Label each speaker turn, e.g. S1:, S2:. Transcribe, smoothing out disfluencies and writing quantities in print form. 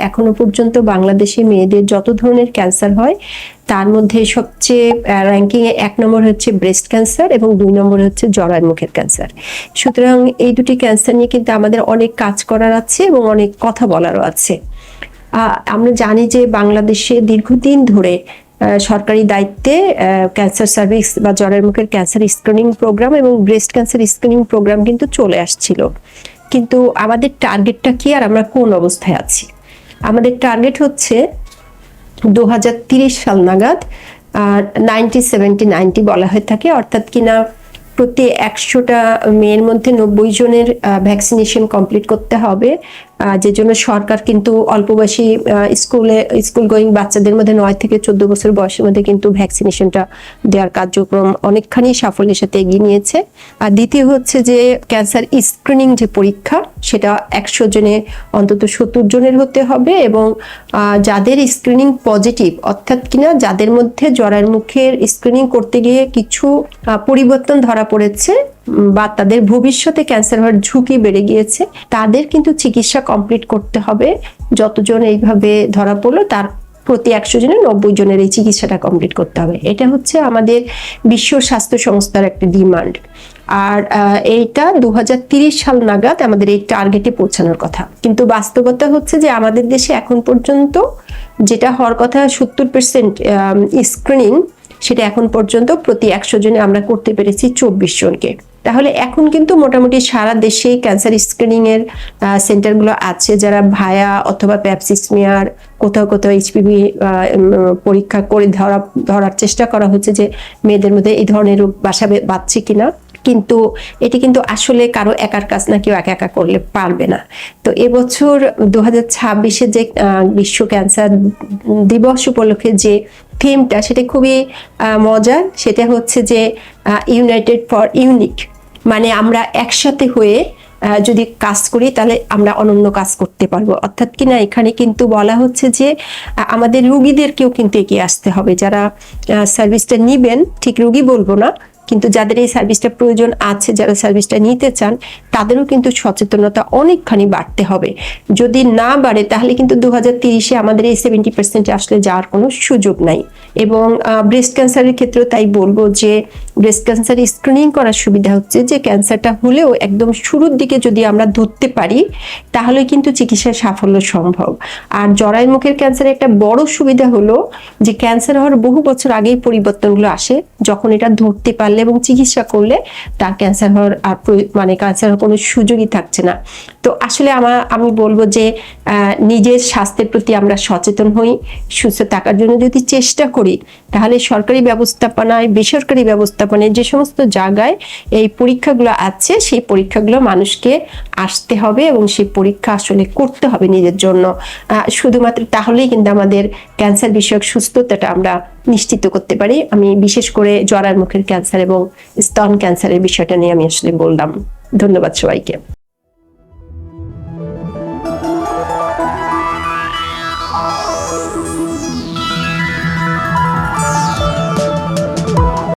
S1: এখনো পর্যন্ত বাংলাদেশে মেয়েদের যত ধরনের ক্যান্সার হয় তার মধ্যে সবচেয়ে র্যাঙ্কিং এ 1 নম্বর হচ্ছে ব্রেস্ট ক্যান্সার এবং 2 নম্বর হচ্ছে জরায়ুর মুখের ক্যান্সার। সুতরাং এই দুটি ক্যান্সার নিয়ে কিন্তু আমাদের অনেক কাজ করার আছে এবং অনেক কথা বলারও আছে। আমরা জানি যে বাংলাদেশে দীর্ঘদিন ধরে সরকারি দায়িত্বে ক্যান্সার সার্ভিস বা জরায়ুর মুখের ক্যান্সার স্ক্রিনিং প্রোগ্রাম এবং ব্রেস্ট ক্যান্সার স্ক্রিনিং প্রোগ্রাম কিন্তু চলে আসছিল, কিন্তু আমাদের টার্গেটটা কি আর আমরা কোন অবস্থায় আছি? আমাদের টার্গেট হচ্ছে 2030 সাল নাগাদ 90-70-90 বলা হয়ে থাকে, অর্থাৎ কিনা প্রতি 100টা মেয়ের মধ্যে 90 জনের ভ্যাকসিনেশন কমপ্লিট করতে হবে, যে জন্য সরকার কিন্তু অল্প বয়সী স্কুল গোয়িং বাচ্চাদের মধ্যে 9 থেকে 14 বছর বয়সের মধ্যে কিন্তু ভ্যাকসিনেশনটা দেওয়ার কার্যক্রম অনেকখানি সাফল্যের সাথে এগিয়ে নিয়েছে। আর দ্বিতীয় হচ্ছে যে ক্যান্সার স্ক্রিনিং যে পরীক্ষা সেটা 100 জনে অন্তত 70 জনের হতে হবে, এবং যাদের স্ক্রিনিং পজিটিভ অর্থাৎ কিনা যাদের মধ্যে জরায়ুর মুখের স্ক্রিনিং করতে গিয়ে কিছু পরিবর্তন ধরা পড়েছে বা তাদের ভবিষ্যতে ক্যান্সার হওয়ার ঝুঁকি বেড়ে গিয়েছে, তাদের কিন্তু চিকিৎসা কমপ্লিট করতে হবে। যতজন এইভাবে ধরা পড়লো তার প্রতি 100 জনে 90 জনের এই চিকিৎসাটা কমপ্লিট করতে হবে। এটা হচ্ছে আমাদের বিশ্ব স্বাস্থ্য সংস্থার একটা ডিমান্ড। আর এইটা 2030 সাল নাগাদ আমাদের এই টার্গেটে পৌঁছানোর কথা, কিন্তু বাস্তবতা হচ্ছে যে আমাদের দেশে এখন পর্যন্ত যেটা হওয়ার কথা 70% স্ক্রিনিং, সেটা এখন পর্যন্ত প্রতি 100 জনে আমরা করতে পেরেছি 24 জনকে। তাহলে এখন কিন্তু মোটামুটি সারা দেশেই ক্যান্সার স্ক্রিনিং এর সেন্টারগুলো আছে, যারা ভায়া অথবা প্যাপসিসমিয়ার কোথাও কোথাও এইচপিভি পরীক্ষা করে ধরার চেষ্টা করা হচ্ছে যে মেয়েদের মধ্যে এই ধরনের রোগ বাঁচছে কিনা। কিন্তু এটি কিন্তু আসলে কারো একার কাজ না, কেউ একা একা করলে পারবে না। তো এবছর 2026-এ যে বিশ্ব ক্যান্সার দিবস উপলক্ষে যে থিমটা সেটা খুবই মজার। সেটা হচ্ছে যে ইউনাইটেড ফর ইউনিক, মানে আমরা একসাথে হয়ে যদি কাজ করি তাহলে আমরা অনন্য কাজ করতে পারবো। অর্থাৎ কিনা এখানে কিন্তু বলা হচ্ছে যে আমাদের রোগীদেরকেও কিন্তু এগিয়ে আসতে হবে, যারা সার্ভিসটা নিবেন, ঠিক রোগী বলবো না, কিন্তু যাদের এই সার্ভিসটা প্রয়োজন আছে, যারা সার্ভিসটা নিতে চান, তাদেরও কিন্তু সচেতনতা অনেকখানি বাড়তে হবে। যদি না বাড়ে তাহলে কিন্তু 2030-এ আমাদের এই 70% আসলে যাওয়ার কোনো সুযোগ নাই। এবং ব্রেস্ট ক্যান্সারের ক্ষেত্রেও তাই বলবো যে ব্রেস্ট ক্যান্সার স্ক্রিনিং করার সুবিধা হচ্ছে যে ক্যান্সারটা হলেও একদম শুরুর দিকে যদি আমরা ধরতে পারি তাহলে কিন্তু চিকিৎসার সাফল্য সম্ভব। আর জরায়ুর মুখের ক্যান্সারের একটা বড় সুবিধা হলো যে ক্যান্সার হওয়ার বহু বছর আগেই পরিবর্তনগুলো আসে, যখন এটা ধরতে পারলে এবং চিকিৎসা করলে তার ক্যান্সার হওয়ার আর মানে ক্যান্সার হওয়ার কোনো সুযোগই থাকছে না। তো আসলে আমি বলবো যে নিজের স্বাস্থ্যের প্রতি আমরা সচেতন হই, সুস্থ থাকার জন্য যদি চেষ্টা করি তাহলে সরকারি ব্যবস্থাপনায় বেসরকারি ব্যবস্থাপনায় যে সমস্ত জায়গায় এই পরীক্ষাগুলো আছে সেই পরীক্ষাগুলো মানুষকে আসতে হবে এবং সেই পরীক্ষা আসলে করতে হবে নিজের জন্য। শুধুমাত্র তাহলেই কিন্তু আমাদের ক্যান্সার বিষয়ক সুস্থতাটা আমরা নিশ্চিত করতে পারি। আমি বিশেষ করে জরায়ুর মুখের ক্যান্সার এবং স্তন ক্যান্সারের বিষয়টা নিয়ে আমি আসলে বললাম। ধন্যবাদ সবাইকে।